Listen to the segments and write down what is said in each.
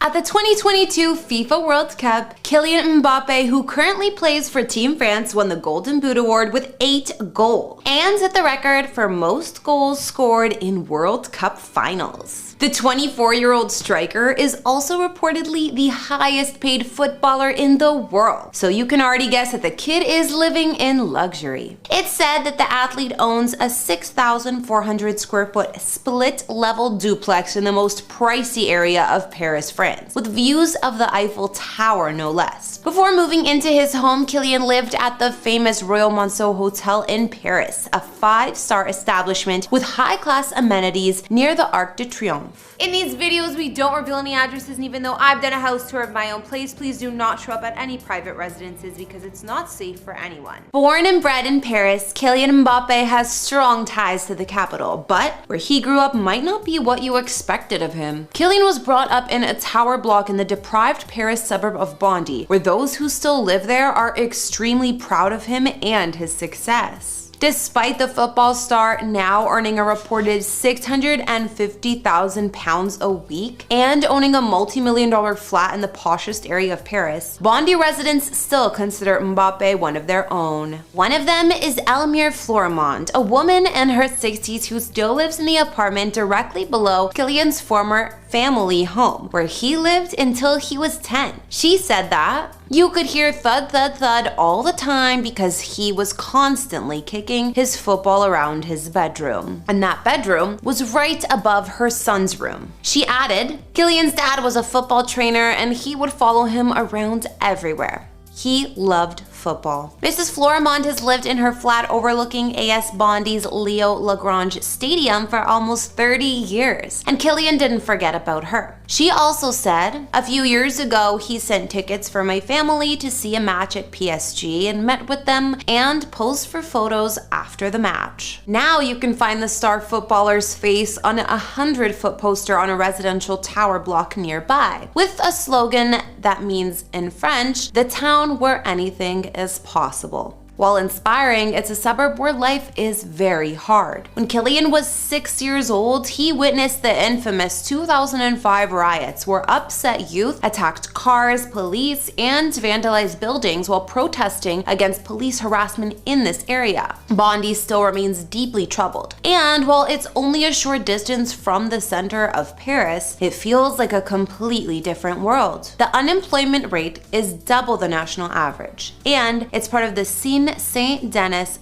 At the 2022 FIFA World Cup, Kylian Mbappe, who currently plays for Team France, won the Golden Boot Award with 8 goals and set the record for most goals scored in World Cup finals. The 24-year-old striker is also reportedly the highest paid footballer in the world, so you can already guess that the kid is living in luxury. It's said that the athlete owns a 6,400 square foot split-level duplex in the most pricey area of Paris, France, with views of the Eiffel Tower no less. Before moving into his home, Kylian lived at the famous Royal Monceau Hotel in Paris, a 5-star establishment with high-class amenities near the Arc de Triomphe. In these videos, we don't reveal any addresses, and even though I've done a house tour of my own place, please do not show up at any private residences because it's not safe for anyone. Born and bred in Paris, Kylian Mbappe has strong ties to the capital, but where he grew up might not be what you expected of him. Kylian was brought up in a tower block in the deprived Paris suburb of Bondy, where those who still live there are extremely proud of him and his success. Despite the football star now earning a reported £650,000 a week and owning a multi-million-dollar flat in the poshest area of Paris, Bondy residents still consider Mbappe one of their own. One of them is Elmire Florimond, a woman in her 60s who still lives in the apartment directly below Kylian's former family home, where he lived until he was 10. She said that you could hear thud, thud, thud all the time because he was constantly kicking his football around his bedroom. And that bedroom was right above her son's room. She added, Kylian's dad was a football trainer and he would follow him around everywhere. He loved football. Mrs. Florimond has lived in her flat overlooking AS Bondy's Leo Lagrange Stadium for almost 30 years, and Kylian didn't forget about her. She also said, a few years ago, he sent tickets for my family to see a match at PSG and met with them and posed for photos after the match. Now you can find the star footballer's face on a 100-foot poster on a residential tower block nearby, with a slogan that means in French, the town where anything is possible. While inspiring, it's a suburb where life is very hard. When Kylian was 6 years old, he witnessed the infamous 2005 riots where upset youth attacked cars, police, and vandalized buildings while protesting against police harassment in this area. Bondy still remains deeply troubled, and while it's only a short distance from the center of Paris, it feels like a completely different world. The unemployment rate is double the national average, and it's part of the Saint-Denis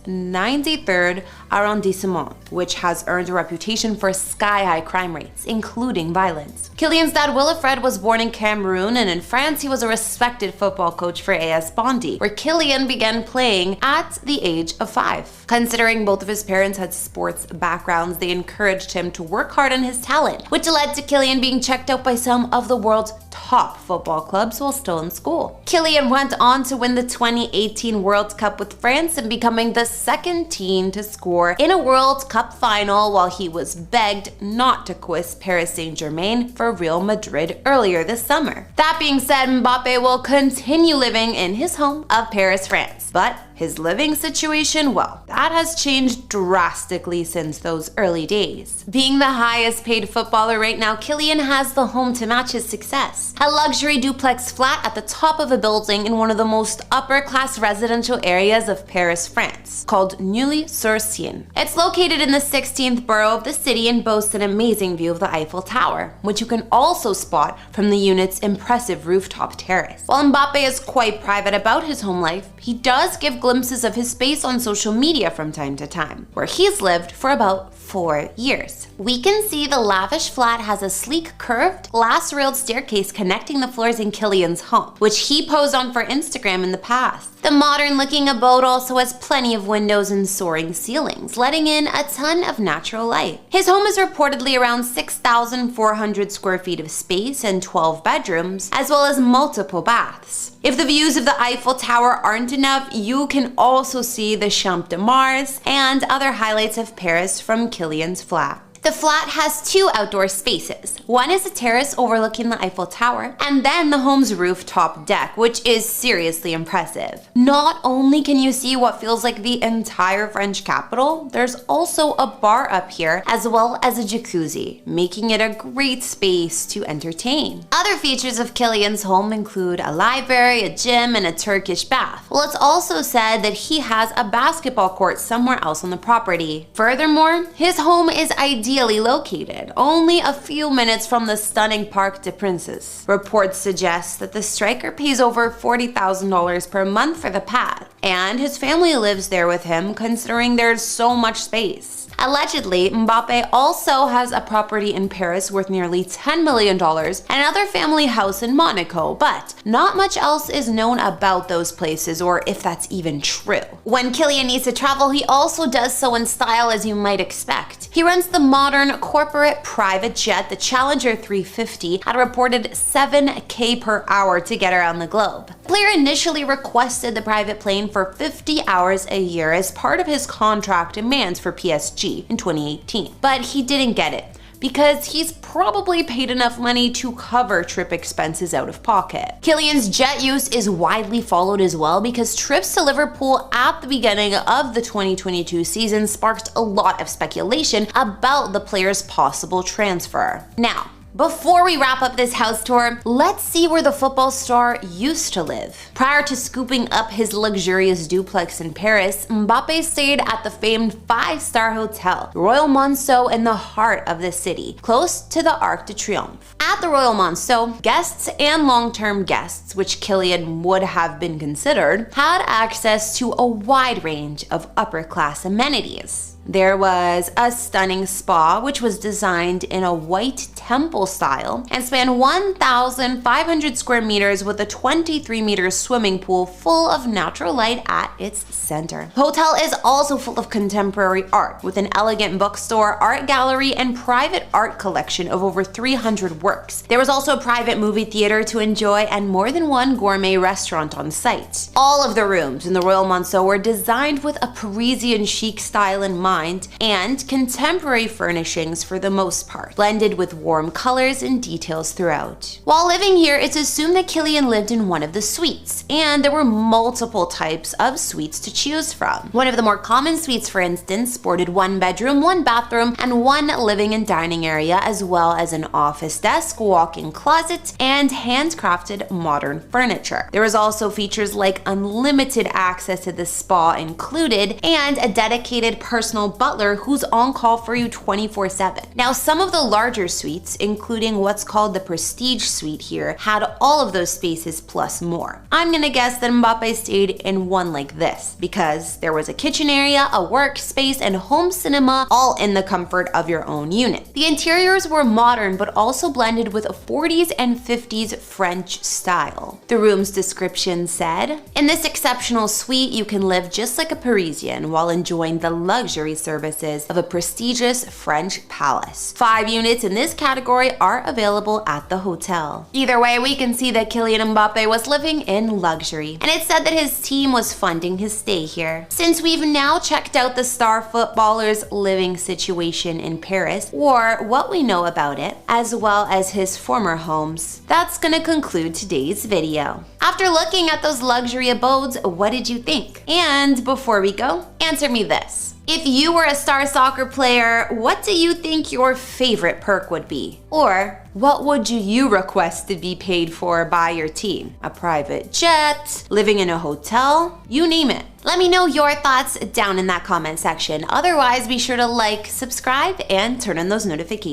93rd arrondissement, which has earned a reputation for sky-high crime rates, including violence. Kylian's dad Wilfred was born in Cameroon, and in France he was a respected football coach for AS Bondy, where Kylian began playing at the age of 5. Considering both of his parents had sports backgrounds, they encouraged him to work hard on his talent, which led to Kylian being checked out by some of the world's top football clubs while still in school. Kylian went on to win the 2018 World Cup with France and becoming the second teen to score in a World Cup final, while he was begged not to quiz Paris Saint-Germain for Real Madrid earlier this summer. That being said, Mbappe will continue living in his home of Paris, France, but his living situation, well, that has changed drastically since those early days. Being the highest paid footballer right now, Kylian has the home to match his success. A luxury duplex flat at the top of a building in one of the most upper-class residential areas of Paris, France, called Neuilly-sur-Seine. It's located in the 16th borough of the city and boasts an amazing view of the Eiffel Tower, which you can also spot from the unit's impressive rooftop terrace. While Mbappe is quite private about his home life, he does give glimpses of his space on social media from time to time, where he's lived for about 4 years. We can see the lavish flat has a sleek, curved, glass-railed staircase connecting the floors in Kylian's home, which he posed on for Instagram in the past. The modern-looking abode also has plenty of windows and soaring ceilings, letting in a ton of natural light. His home is reportedly around 6,400 square feet of space and 12 bedrooms, as well as multiple baths. If the views of the Eiffel Tower aren't enough, you can also see the Champ de Mars and other highlights of Paris from Kylian's flat. The flat has 2 outdoor spaces. One is a terrace overlooking the Eiffel Tower, and then the home's rooftop deck, which is seriously impressive. Not only can you see what feels like the entire French capital, there's also a bar up here, as well as a jacuzzi, making it a great space to entertain. Other features of Kylian's home include a library, a gym, and a Turkish bath. Well, it's also said that he has a basketball court somewhere else on the property. Furthermore, his home is ideally located, only a few minutes from the stunning Parc des Princes. Reports suggest that the striker pays over $40,000 per month for the pad, and his family lives there with him considering there's so much space. Allegedly, Mbappe also has a property in Paris worth nearly $10 million and another family house in Monaco, but not much else is known about those places or if that's even true. When Kylian needs to travel, he also does so in style, as you might expect. He rents the modern corporate private jet, the Challenger 350, at a reported $7,000 per hour to get around the globe. The player initially requested the private plane for 50 hours a year as part of his contract demands for PSG in 2018, but he didn't get it because he's probably paid enough money to cover trip expenses out of pocket. Kylian's jet use is widely followed as well because trips to Liverpool at the beginning of the 2022 season sparked a lot of speculation about the player's possible transfer. Now, before we wrap up this house tour, let's see where the football star used to live. Prior to scooping up his luxurious duplex in Paris, Mbappe stayed at the famed 5-star hotel, Royal Monceau, in the heart of the city, close to the Arc de Triomphe. At the Royal Monceau, guests and long-term guests, which Kylian would have been considered, had access to a wide range of upper-class amenities. There was a stunning spa, which was designed in a white temple style and spanned 1,500 square meters with a 23-meter swimming pool full of natural light at its center. The hotel is also full of contemporary art, with an elegant bookstore, art gallery, and private art collection of over 300 works. There was also a private movie theater to enjoy and more than one gourmet restaurant on site. All of the rooms in the Royal Monceau were designed with a Parisian chic style in mind, and contemporary furnishings for the most part, blended with warm colors and details throughout. While living here, it's assumed that Kylian lived in one of the suites, and there were multiple types of suites to choose from. One of the more common suites, for instance, sported 1 bedroom, 1 bathroom, and 1 living and dining area, as well as an office desk, walk-in closet, and handcrafted modern furniture. There was also features like unlimited access to the spa included, and a dedicated personal butler who's on call for you 24/7. Now, some of the larger suites, including what's called the Prestige Suite here, had all of those spaces plus more. I'm gonna guess that Mbappe stayed in one like this because there was a kitchen area, a workspace, and home cinema, all in the comfort of your own unit. The interiors were modern but also blended with a 40s and 50s French style. The room's description said, "In this exceptional suite, you can live just like a Parisian while enjoying the luxury services of a prestigious French palace. 5 units in this category are available at the hotel." Either way, we can see that Kylian Mbappe was living in luxury, and it said that his team was funding his stay here. Since we've now checked out the star footballer's living situation in Paris, or what we know about it, as well as his former homes, that's gonna conclude today's video. After looking at those luxury abodes, what did you think? And before we go, answer me this. If you were a star soccer player, what do you think your favorite perk would be? Or what would you request to be paid for by your team? A private jet? Living in a hotel? You name it. Let me know your thoughts down in that comment section. Otherwise, be sure to like, subscribe, and turn on those notifications.